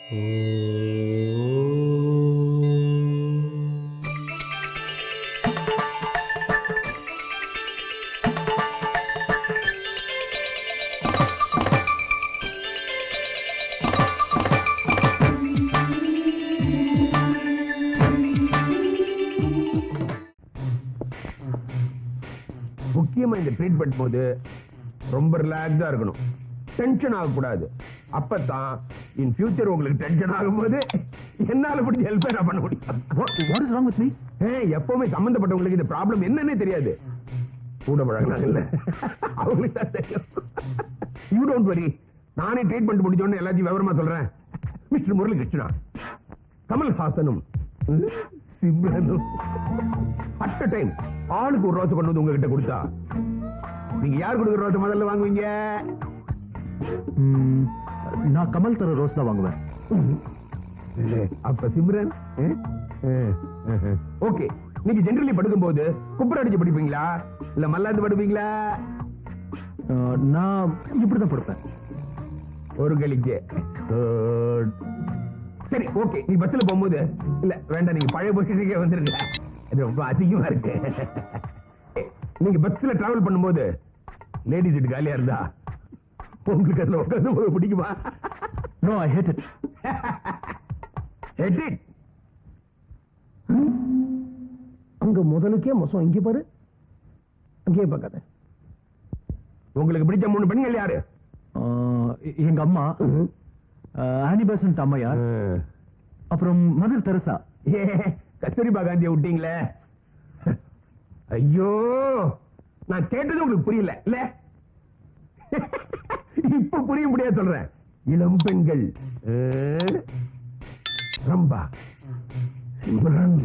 முக்கியமா இந்த ட்ரீட்மெண்ட் போது ரொம்ப ரிலாக்ஸா இருக்கணும், டென்ஷன் ஆகக்கூடாது. அப்பதான் இன் ஃபியூச்சர் உங்களுக்கு டென்ஷன் ஆகும்போது என்னால முடிஞ்ச ஹெல்ப் நான் பண்ண முடியும். What is wrong with me? எப்பவுமே சம்பந்தப்பட்டவங்களுக்கு இந்த ப்ராப்ளம் என்னன்னே தெரியாது. கூட பழகினாங்கல்ல அவங்களுக்கு தான் தெரியும். யூ டோன்ட் வரி, நானே ட்ரீட்மெண்ட் முடிச்சோன்னு எல்லாத்தையும் விவரமா சொல்றேன். மிஸ்டர் முரளி கிருஷ்ணா, கமல்ஹாசனும் சிம்ரனும் அட் அ டைம் ஆளுக்கு ஒரு ரோஸ் கொண்டு வந்து உங்ககிட்ட கொடுத்தா நீங்க யார் கொடுக்குற ரோஸ் முதல்ல வாங்குவீங்க? நான் கமல் தர ரோஸ் தான் வாங்குவேன். அப்ப சிம்ரன் ஓகே. நீங்க ஜெனரலி படுக்கும் போது குப்புற அடிச்சு படிப்பீங்களா இல்ல மல்லாந்து படுப்பீங்களா? நான் இப்படிதான் படுப்பேன். ஒரு கலிக்கு சரி ஓகே. நீ பஸ்ல போகும்போது இல்ல வேண்டாம், நீங்க பழைய பஸ்ஸுக்கே வந்துருங்க, அது ரொம்ப அதிகமா இருக்கு. நீங்க பஸ்ல டிராவல் பண்ணும்போது லேடி சீட் காலியா இருந்தா உங்களுக்கு அதுல உட்கார்ந்து பிடிக்குமா? No, I hate it. Hate it? அங்க முதலுக்கே மோசம், இங்க பாரு, அங்கேயே பார்க்காத. உங்களுக்கு பிடிச்ச 3 பெண்கள் யாரு? எங்க அம்மா, ஆனி பெசன்ட் அம்மையார், அப்புறம் மதர் தெரசா. கஸ்தூரிபா காந்தியை விட்டீங்களே. ஐயோ, நான் கேட்டது உங்களுக்கு புரியல இல்ல? இப்ப புரிய முடியாது சொல்றேன். இளம் பெண்கள் ரம்பா, சிம்ரன்,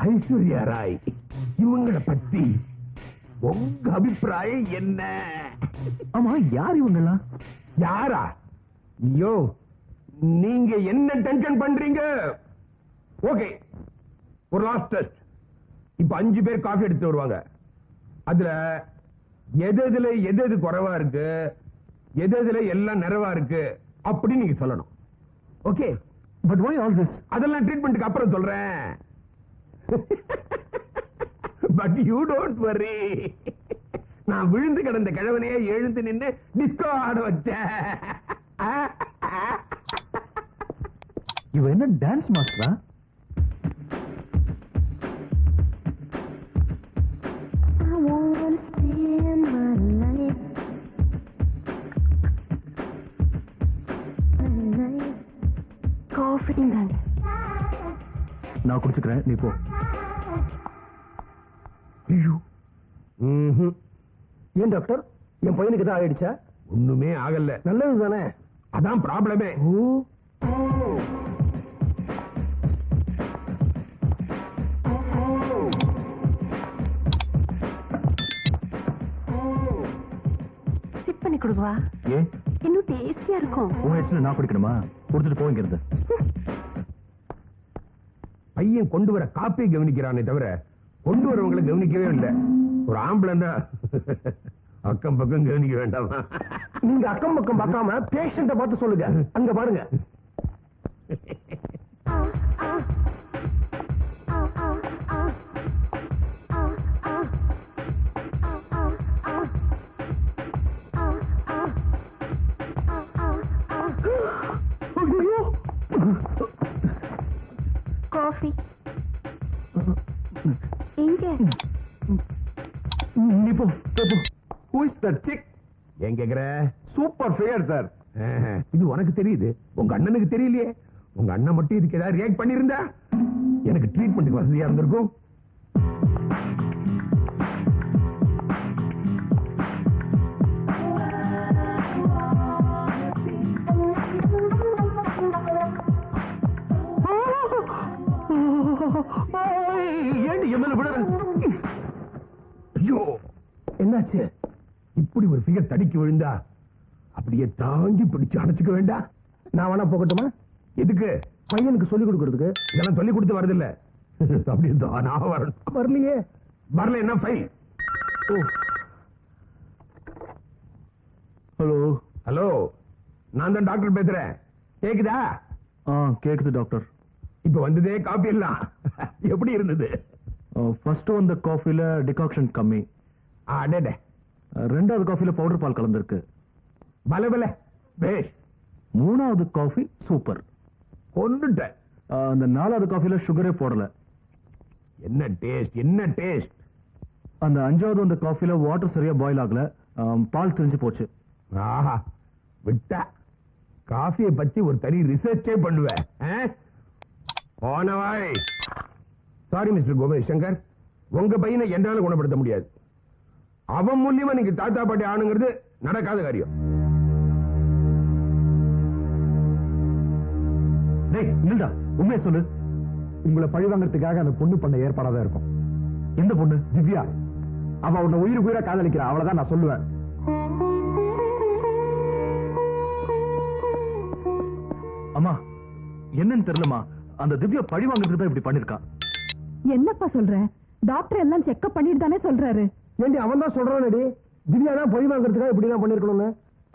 ஐஸ்வர்யா ராய், இவங்களை பத்தி உங்க அபிப்பிராயம் என்ன? ஆமா, யார் இவங்கெல்லாம்? யாரா? ஐயோ, நீங்க என்ன டென்ஷன் பண்றீங்க? ஓகே, ஒரு லாஸ்ட் டெஸ்ட். இப்ப 5 பேர் காஃபி எடுத்து வருவாங்க. அதுல எது எது குறைவா இருக்கு, எது எல்லாம் நிறைவா இருக்கு அப்படி நீங்க சொல்லணும். Okay, but why all this? அதெல்லாம் ட்ரீட்மெண்ட்டுக்கு அப்புறம் சொல்றேன். பட் யூ டோன்ட் வரி, நான் விழுந்து கிடந்த கிழவனையே எழுந்து நின்று டிஸ்கோ ஆட வச்சேன். இவ என்ன டான்ஸ் மாஸ்டரா? நான் குடிச்சுக்கிறேன், நீ போ. ஏன் டாக்டர், என் பையனுக்கு தான் ஆயிடுச்சா? ஒண்ணுமே ஆகல. நல்லது தானே, அதான் ப்ராப்ளமே. சிப் பண்ணி கொடுவா, ஏன் இன்னும் டேஸ்டியா இருக்கும். உன் நான் குடிக்கணுமா? கொடுத்துட்டு போங்கிறது. பையன் கொண்டு வர காப்பியை கவனிக்கிறானே தவிர கொண்டு வரவங்களை கவனிக்கவே இல்லை. ஒரு ஆம்பளை அக்கம் பக்கம் கவனிக்க வேண்டாமா? நீங்க அக்கம் பக்கம் பார்க்காம பேஷண்ட பார்த்து சொல்லுங்க. அங்க பாருங்க. காஃபி எங்க? நீ போ. Who is that chick? ஏன் கேக்குற? Super fair sir. இது உனக்கு தெரியுது, உங்க அண்ணனுக்கு தெரியலையே. உங்க அண்ணன் மட்டும் இதுக்கு ஏதாவது ரியாக்ட் பண்ணிருந்தா எனக்கு ட்ரீட்மெண்ட்டுக்கு வசதியா இருந்திருக்கும். ஏண்டி என் மேல விடுற? ஐயோ, என்னாச்சு? இப்படி ஒரு ஃபிகர் தடிக்கு விழுந்தா அப்படியே தாங்கி பிடிச்சு அணைச்சுக்க வேண்டாம். நான் வேணா போகட்டுமா? எதுக்கு? பையனுக்கு சொல்லிக் கொடுக்கறதுக்கு. இதெல்லாம் சொல்லி கொடுத்து வரதில்ல. அப்படி நான் வரணும். வரலையே. வரல என்ன ஃபைல்? ஹலோ ஹலோ, நான் தான் டாக்டர் பேசுறேன். கேக்குதா? கேக்குது டாக்டர். இப்ப வந்ததே காபி எல்லாம் எப்படி இருந்தது? ஃபர்ஸ்ட் வந்த காஃபில டிகாக்ஷன் கம்மி. அடடே. ரெண்டாவது காஃபில பவுடர் பால் கலந்துருக்கு. பல பல பேஷ். மூணாவது காஃபி சூப்பர். கொண்டுட்ட. அந்த நாலாவது காஃபில சுகரே போடல. என்ன டேஸ்ட், என்ன டேஸ்ட். அந்த அஞ்சாவது வந்த காஃபில வாட்டர் சரியா பாயில் ஆகல, பால் திரிஞ்சு போச்சு. ஆஹா, விட்டா காஃபியை பத்தி ஒரு தனி ரிசர்ச்சே பண்ணுவேன். போனவாய். சாரி மிஸ்டர் கோமேஷ் சங்கர், உங்க பையனை என்னால குணப்படுத்த முடியாது. அவன் மூலியமா நீங்க தாத்தா பாட்டி ஆணுங்கிறது நடக்காத காரியம். டேய் நில்டா, உண்மையை சொல்லு. உங்களை பழி வாங்கறதுக்காக அந்த பொண்ணு பண்ண ஏற்பாடாதான் இருக்கும். எந்த பொண்ணு? திவ்யா. அவ உன்னை உயிருக்கு உயிரா காதலிக்கிறா, அவ்வளவுதான் நான் சொல்லுவேன். அம்மா என்னன்னு தெரியலமா, அந்த திவ்யா பழி வாங்குறதுக்கு தான் இப்படி பண்ணிருக்கா. என்னப்பா சொல்ற? டாக்டர் எல்லாம் செக்அப் பண்ணிட்டு தானே சொல்றாரு. ஏண்டி அவன் தான் சொல்றானடி, திவ்யா தான் பழி வாங்குறதுக்காக இப்படி தான் பண்ணிருக்கணும்னு.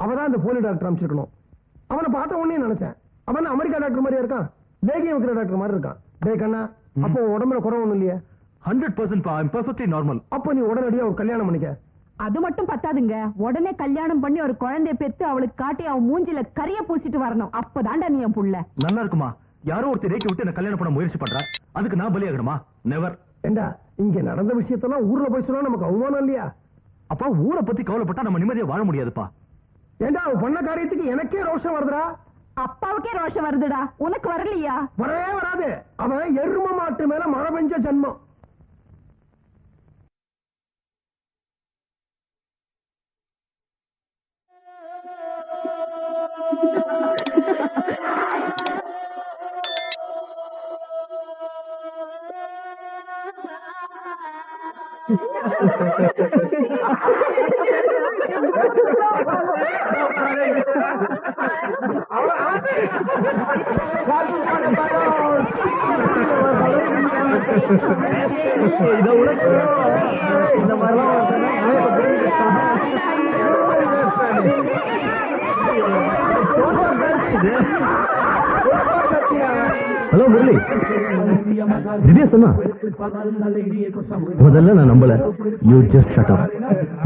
அவதான் இந்த போலி டாக்டர் அமைச்சிருக்கணும். அவனை பார்த்த உடனே நினைச்சேன், அவன் அமெரிக்கா டாக்டர் மாதிரி இருக்கான், லேகியம் வைக்கிற டாக்டர் மாதிரி இருக்கான். டே கண்ணா, அப்போ உடம்புல குறை ஒண்ணும் இல்லையே? 100% பா, ஐம் பெர்ஃபெக்ட்லி நார்மல். அப்ப நீ உடனடியா ஒரு கல்யாணம் பண்ணிக்க. அது மட்டும் பத்தாதுங்க, உடனே கல்யாணம் பண்ணி ஒரு குழந்தைய பெத்து அவளுக்கு காட்டி அவன் மூஞ்சில கரிய பூசிட்டு வரணும். அப்பதான்டா நீ என் புள்ள. நல்லா இருக்குமா? யாரோ ஒருத்தர் ரேக்கி விட்டு என்ன கல்யாணம் பண்ண முயற்சி பண்றா, அதுக்கு நான் பலியாகணுமா? நெவர். ஏண்டா, இங்க நடந்த விஷயத்தெல்லாம் ஊர்ல போய் சொன்னா நமக்கு அவமானம் இல்லையா? அப்பா ஊரை பத்தி கவலைப்பட்டா நம்ம நிம்மதியா வாழ முடியாதுப்பா. ஏண்டா, அவன் பண்ண காரியத்துக்கு எனக்கே ரோஷம் வருதுடா. அப்பாவுக்கே ரோஷம் வருதுடா, உனக்கு வரலையா? வரவே வராது. அவன் எரும மாட்டு மேல மழை பெஞ்ச ஜன்மம். ஹலோ முரளி, திவ்யா சொன்னா முதல்ல நான் நம்பல. You just shut up.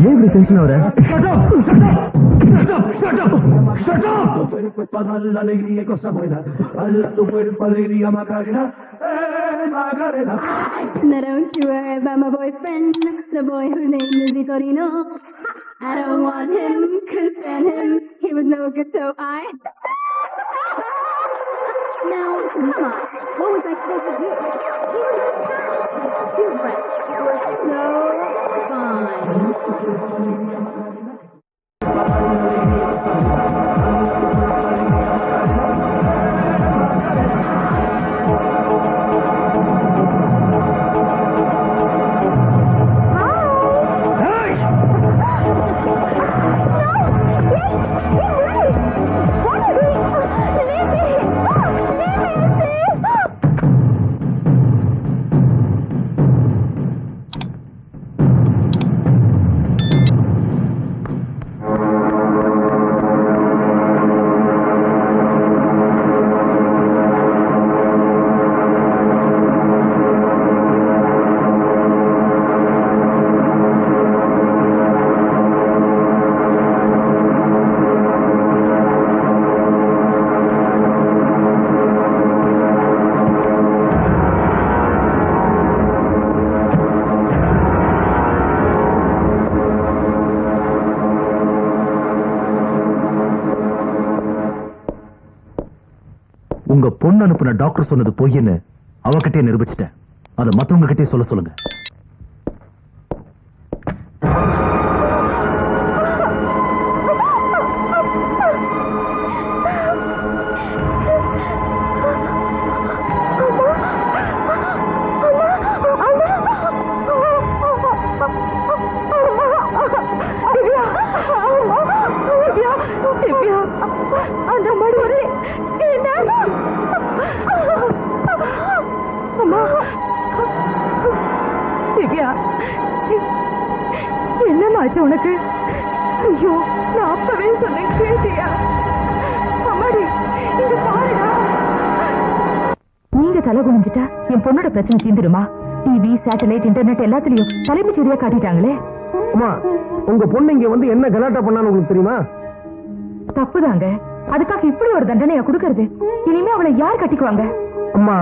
ஏன் இப்படி டென்ஷன் ஆவற? Now don't you worry about my boyfriend, the boy whose name is Vitorino. I don't want him, couldn't stand him, he was no good, so I... Now, come on, what was I supposed to do? He was too much. It was so fine. உங்க பொண்ணு அனுப்புன doctor சொன்னது பொய்ன்னு அவகிட்டே நிரூபிச்சிட்டேன். அதை மத்தவங்க கிட்டே சொல்ல சொல்லுங்க. என்னமாச்சு உனக்கு? ஐயோ, நான் அப்பவே சொன்னேன் கேட்டியா? அம்மாடி, இங்க பாருடா. தலை குனிஞ்சிட்டா என் பொண்ணோட பிரச்சனை தீந்துருமா? டிவி, சேட்டலைட், இன்டர்நெட் எல்லாத்துலயும் தலைமைச் செய்தியா காட்டிட்டாங்களே. அம்மா, உங்க பொண்ணு இங்க வந்து என்ன கலாட்டா பண்ணான்னு உங்களுக்கு தெரியுமா? தப்புதாங்க. அதுக்காக இப்படி ஒரு தண்டனையா கொடுக்கறது? இனிமே அவளை யார் கட்டிக்குவாங்க? அம்மா,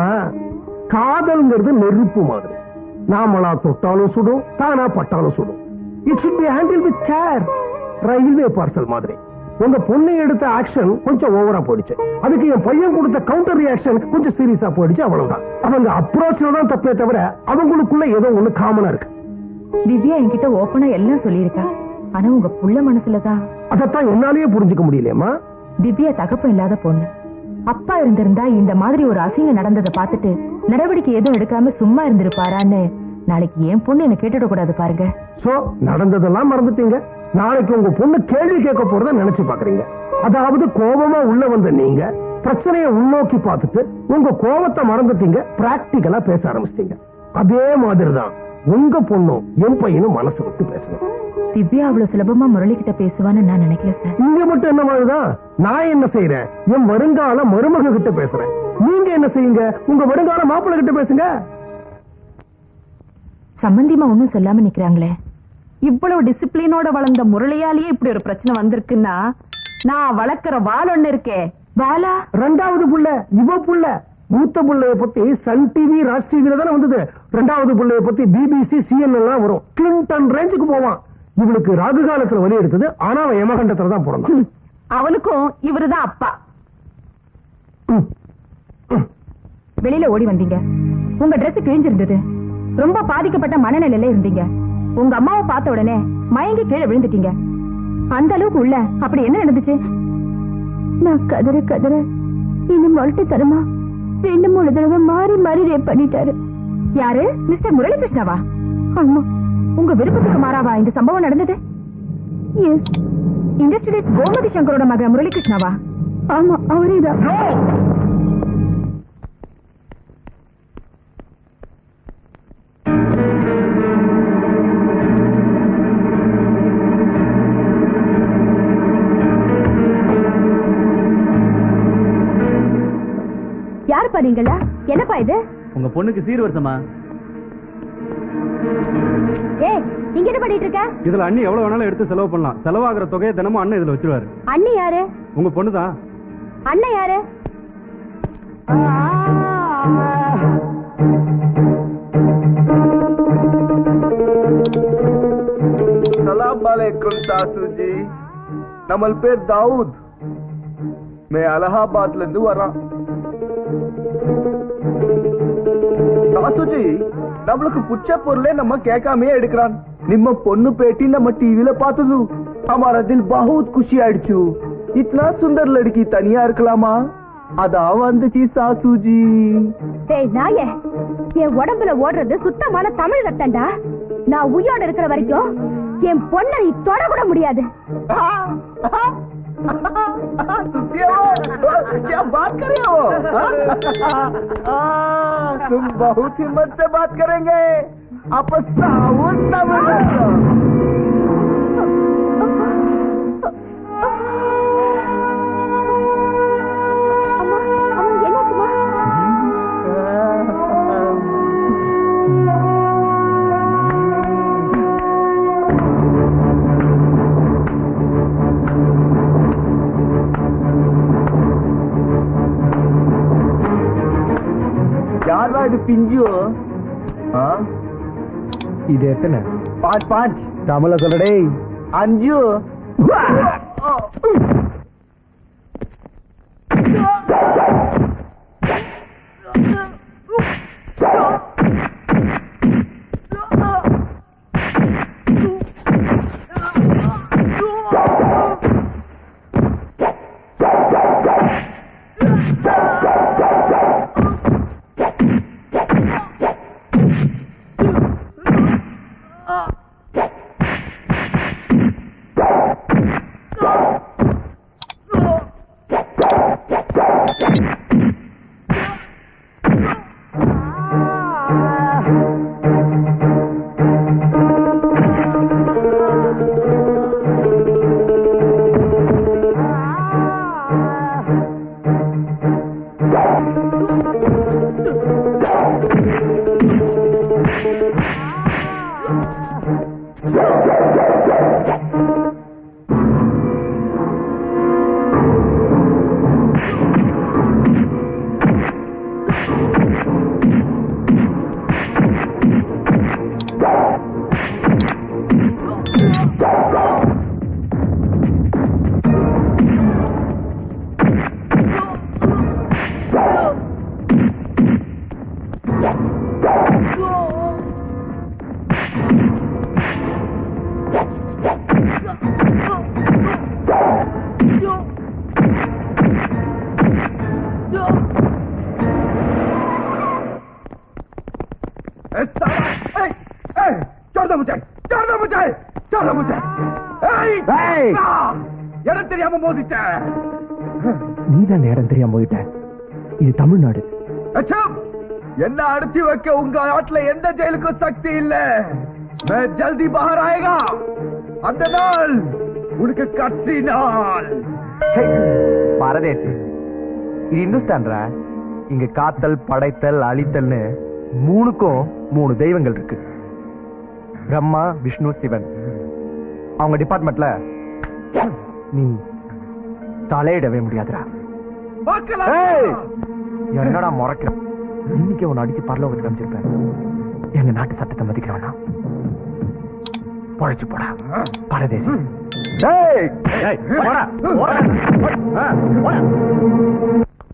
காதல்ங்கிறது நெருப்பு மாதிரி. நாமளா தொட்டாலும் சுடும், தானா பட்டாலும் சுடும். It should be handled with care. Railway parcel மாதிரி. உங்க பொண்ணை எடுத்த ஆக்ஷன் கொஞ்சம் ஓவரா போயிடுச்சு. அதுக்கு என் பையன் கொடுத்த கவுண்டர் ரியாக்ஷன் கொஞ்சம் சீரியஸா போயிடுச்சு, அவ்வளவுதான். அவங்க அப்ரோச்ல தான் தப்பே தவிர அவங்களுக்குள்ள ஏதோ ஒண்ணு காமனா இருக்கு. திவ்யா என்கிட்ட ஓப்பனா எல்லாம் சொல்லியிருக்கா. ஆனா உங்க புள்ள மனசுலதான். அதத்தான் என்னாலேயே புரிஞ்சுக்க முடியலையம்மா. திவ்யா தகப்பம் இல்லாத பொண்ணு. அப்பா இருந்திருந்தா இந்த மாதிரி ஒரு அசிங்கம் நடந்ததை பார்த்துட்டு நடவடிக்கை எதுவும் எடுக்காம சும்மா இருந்திருப்பாரான்னு நாளைக்கு என் பொண்ணு என்ன கேட்டுட கூடாது பாருங்க. சோ நடந்ததெல்லாம் மறந்துட்டீங்க. நாளைக்கு உங்க பொண்ணு கேள்வி கேட்க போறத நினைச்சு பாக்குறீங்க. அதாவது கோபமா உள்ள வந்த நீங்க பிரச்சனையை உள்நோக்கி பார்த்துட்டு உங்க கோபத்தை மறந்துட்டீங்க, பிராக்டிகலா பேச ஆரம்பிச்சிட்டீங்க. அதே மாதிரிதான் உங்க பொண்ணும் என் பையனும் மனசு விட்டு பேசணும். திவ்யா அவ்வளவு சுலபமா முரளி கிட்ட பேசுவான்னு நான் நினைக்கல சார். இங்க மட்டும் என்ன மாதிரிதான் நான் என்ன செய்யறேன், என் வருங்கால மருமக கிட்ட பேசுறேன். நீங்க என்ன செய்யுங்க, உங்க வருங்கால மாப்பிள்ளை கிட்ட பேசுங்க. சம்பந்தியமா ஒண்ணும் சொல்லாம நிக்கிறாங்களே. இவ்வளவு டிசிப்ளினோட வளர்ந்த முரளியாலேயே இப்படி ஒரு பிரச்சனை வந்திருக்குன்னா நான் வளர்க்கிற வால் ஒண்ணு இருக்கே. வாலா ரெண்டாவது புள்ள, இவ புள்ள. மூத்த புள்ளைய பத்தி சன் டிவி, ராஜ் டிவில தானே வந்தது. ரெண்டாவது புள்ளைய பத்தி பிபிசி, சிஎன் எல்லாம் வரும். கிளின்டன் ரேஞ்சுக்கு போவான். இவளுக்கு ராகு காலத்துல வலி எடுத்தது, ஆனா அவன் யமகண்டத்துல தான் பிறந்தான். அவனுக்கும் இவருதான் அப்பா. வெளியில ஓடி வந்தீங்க. உங்க Dress கிழிஞ்சிருந்தது. ரொம்ப பாதிக்கப்பட்ட மனநிலையில இருந்தீங்க. உங்க அம்மாவை பார்த்த உடனே மயங்கி கீழே விழுந்துட்டீங்க. அந்த அளவுக்கு உள்ள அப்படி என்ன நடந்துச்சு? நான் கதற கதற இன்னும் மொழட்டு தரமா 2-3 தடவை மாறி மாறி ரேப் பண்ணிட்டாரு. யாரு? மிஸ்டர் முரளி கிருஷ்ணாவா? ஆமா. உங்க விருப்பத்துக்கு மாறாவா இந்த சம்பவம் நடந்தது? எஸ். இண்டஸ்ட்ரியலிஸ்ட் கோமதி சங்கரோட மகன் முரளி கிருஷ்ணாவா? ஆமா, அவரேதான். யாருப்பா நீங்களா? என்னப்பா இது? உங்க பொண்ணுக்கு சீர்வரிசமா? ஏய், இங்க என்ன பண்ணிட்டு இருக்க? இதுல அண்ணி எவ்வளவு வேணாலும் எடுத்து செலவு பண்ணலாம். செலவாகிற தொகையை தினமும் அண்ணன் இதுல வச்சிருவாரு. அண்ணி யாரு? உங்க பொண்ணுதான். அண்ணன் யாரு? सलाम वालेकुम सासू जी. நம்ம பேர் தாவூத். मैं अलाहाबादல இருந்து வரேன். சாசுஜி, நம்மளுக்கு புச்ச பொருளே நம்ம கேட்காமே எடுக்கிறான். ನಿಮ್ಮ பொண்ணு பேட்டி நம்ம டிவில பார்த்தது. हमारा दिल बहुत खुशी ஆயிடுச்சு. इतना सुंदर लड़की தனியா இருக்கலாமா? அதான் வந்துச்சு சாசுஜி. டேய் நாயே, என் உடம்புல ஓடுறது சுத்தமான தமிழ் ரத்தம்டா. நான் உயிரோட இருக்கிற வரைக்கும் என் பொண்ணை நீ தொட கூட முடியாது. क्या बात कर रहे हो? तुम बहुत हिम्मत से बात करेंगे. आप साउथ तमिल இது பிஞ்சு. இது எத்தனை? 5 தமிழ சொல்லடே. 5. இடம் தெரியாம மோதிட்டேன். நீ தான் இடம் தெரியாம போயிட்ட. இது தமிழ்நாடு. அச்சம், என்ன அடைச்சி வைக்க உங்க நாட்டுல எந்த ஜெயிலுக்கும் சக்தி இல்ல. मैं जल्दी बाहर आएगा. அந்த நாள் உனக்கு கட்சி நாள். பரதேசி, இது இந்துஸ்தான்ரா. இங்க காத்தல், படைத்தல், அழித்தல்னு மூணுக்கும் 3 தெய்வங்கள் இருக்கு. பிரம்மா, விஷ்ணு, சிவன். அவங்க டிபார்ட்மெண்ட்ல நீ தலையிடவே முடியாதுடா. ஏய், என்னடா முறைக்கிற? இன்னைக்கு உன்னை அடிச்சு பரலோகத்துக்கு அனுப்பிச்சிருப்பேன். எங்க நாட்டு சட்டத்தை மதிக்கிறவனா பழைச்சு போடா பரதேசி.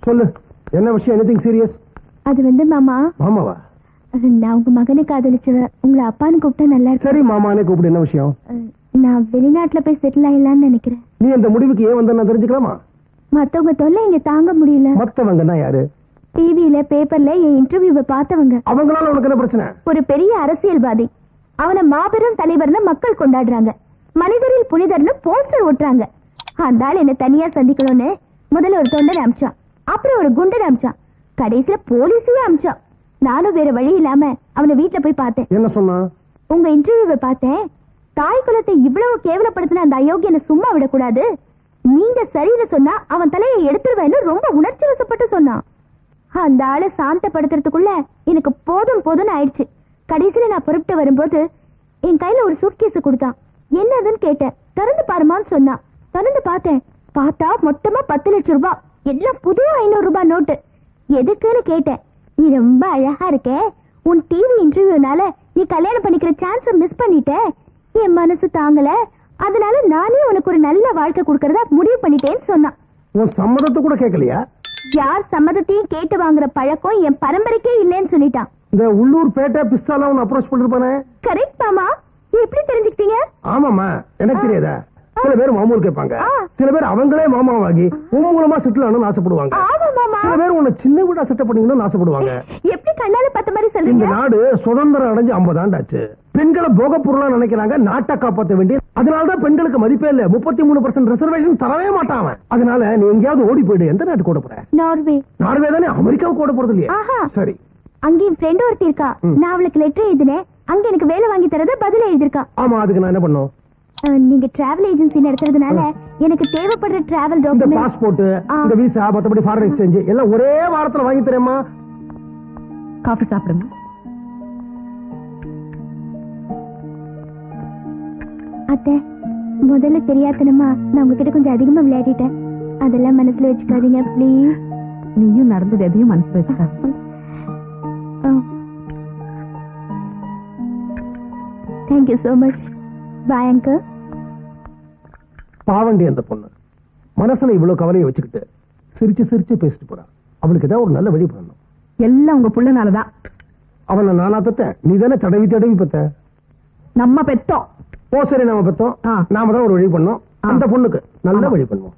சொல்லு, என்ன விஷயம்? Anything serious? அது வந்து மாமா, மாமாவா? நான் உங்க மகனை காதலிச்சவ. உங்களை அப்பான்னு கூப்பிட்டா நல்லா இருக்கு. சரி, மாமானே கூப்பிடு. என்ன விஷயம்? நான் வெளிநாட்டுல போய் செட்டில் ஆயிடலாம்னு நினைக்கிறேன். நீ இந்த முடிவுக்கு ஏன் வந்த நான் தெரிஞ்சுக்கலாமா? மத்தவங்க தொல்லை இங்க தாங்க முடியல. மத்தவங்கன்னா யாரு? டிவில, பேப்பர்ல என் இன்டர்வியூவை பார்த்தவங்க. அவங்களால உனக்கு என்ன பிரச்சனை? ஒரு பெரிய அரசியல்வாதி, அவனை மாபெரும் தலைவர்னு மக்கள் கொண்டாடுறாங்க. மனிதரில் புனிதர்னு போஸ்டர் ஒட்டுறாங்க. அந்த ஆள் என்ன தனியா சந்திக்கணும்னு முதல்ல ஒரு தொண்டனை அமிச்சான், அப்புறம் ஒரு குண்டனை அமிச்சான், கடைசியில போலீஸையே அமிச்சான். நானும் வேற வழி இல்லாம அவனை வீட்டுல போய் பார்த்தேன். என்ன சொன்னா? உங்க இன்டர்வியூவை பார்த்தேன். தாய் குலத்தை இவ்வளவு கேவலப்படுத்தின அந்த அயோக்கியனை சும்மா விடக்கூடாது. நீங்க சரின்னு சொன்னா அவன் தலையை எடுத்துருவேன்னு ரொம்ப உணர்ச்சி வசப்பட்டு சொன்னான். அந்த ஆளை சாந்தப்படுத்துறதுக்குள்ள எனக்கு போதும் போதும்னு ஆயிடுச்சு. கடைசியில நான் புறப்பட்டு வரும்போது என் கையில ஒரு சூட்கேஸ் கொடுத்தான். என்னதுன்னு கேட்டேன். திறந்து பாருமான்னு சொன்னான். திறந்து பார்த்தேன். பார்த்தா மொத்தமா 10 லட்சம் ரூபாய், எல்லாம் புது 500 ரூபாய் நோட்டு. எதுக்குன்னு கேட்டேன். நீ ரொம்ப அழகா இருக்க, உன் டிவி இன்டர்வியூனால நீ கல்யாணம் பண்ணிக்கிற சான்ஸை மிஸ் பண்ணிட்ட. என் மனசு தாங்கல, அதனால நானே உனக்கு ஒரு நல்ல வாழ்க்கை கொடுக்கறதா முடிவு பண்ணிட்டேன்னு சொன்னான். உன் சம்மதத்தை கூட கேட்கலையா? யார் சம்மதத்தையும் கேட்டு வாங்குற பழக்கம் என் பரம்பரைக்கே இல்லைன்னு சொல்லிட்டான். இந்த உள்ளூர் பேட்டை பிஸ்தால உன்னை அப்ரோச் பண்ணிருப்பானே? கரெக்ட் மாமா, எப்படி தெரிஞ்சுக்கிட்டீங்க? ஆமாமா, எனக்கு தெரியாதா? சில பேர் மாமூல் கேட்பாங்க, சில பேர் அவங்களே மாமாவாகி உன் மூலமா செட்டில் ஆகணும்னு ஆசைப்படுவாங்க. ஆமா மாமா, சில பேர் உன்னை சின்ன வீடா செட்டப் பண்ணிக்கணும்னு ஆசைப்படுவாங்க. எப்படி கண்ணால பார்த்த மாதிரி இந்த சொல்றீங்க? நாடு சுதந்திரம் அடைஞ்சு 50 ஆண்டாச்சு. பெண்களை போக பொருளா நினைக்கிறாங்க, நாட்டை காப்பாற்ற வேண்டிய. அதனாலதான் பெண்களுக்கு மதிப்பே இல்ல. 33% ரிசர்வேஷன் தரவே மாட்டான். அதனால நீ எங்கேயாவது ஓடி போயிடு. எந்த நாட்டுக்கு ஓட போற? நார்வே. நார்வே தானே? அமெரிக்காவுக்கு ஓட போறது இல்லையா? ஆஹா. சரி. அங்க என் ஃப்ரெண்ட் ஒருத்தி இருக்கா. நான் அவளுக்கு லெட்டர் எழுதினேன். அங்க எனக்கு வேலை வாங்கி தரத பதில் எழுதிருக்கா. ஆமா, அதுக்கு நான் என்ன பண்ணும்? நீங்க டிராவல் ஏஜென்சி நடத்துறதுனால எனக்கு தேவைப்படுற டிராவல் இந்த டாக்குமெண்ட், பாஸ்போர்ட், இந்த விசா, மத்தபடி ஃபாரின் எக்ஸ்சேஞ்ச் எல்லாம் ஒரே வாரத்துல வாங்கி தரேம்மா. காஃபி சாப்பிடுங்க. அத்தை, முதல்ல தெரியாதனமா நான் உங்ககிட்ட கொஞ்சம் அதிகமா விளையாடிட்டேன். அதெல்லாம் மனசுல வச்சுக்காதீங்க ப்ளீஸ். நீயும் நடந்தது எதையும் மனசுல வச்சுக்காத. Thank you so much. Bye uncle. பாவண்டி அந்த பொண்ணு மனசுல இவ்வளவு கவலையை வச்சுக்கிட்டு சிரிச்சு சிரிச்சு பேசிட்டு போறா. அவளுக்கு ஏதாவது ஒரு நல்ல வழி பண்ணணும். எல்லாம் உங்க புள்ளனாலதான். அவனை நானா பெத்த? நீ தானே தடவி தடவி பெத்த. நம்ம பெத்தோம். ஓ சரி, நாம பெத்தோம். நாம தான் ஒரு வழி பண்ணோம். அந்த பொண்ணுக்கு நல்ல வழி பண்ணுவோம்.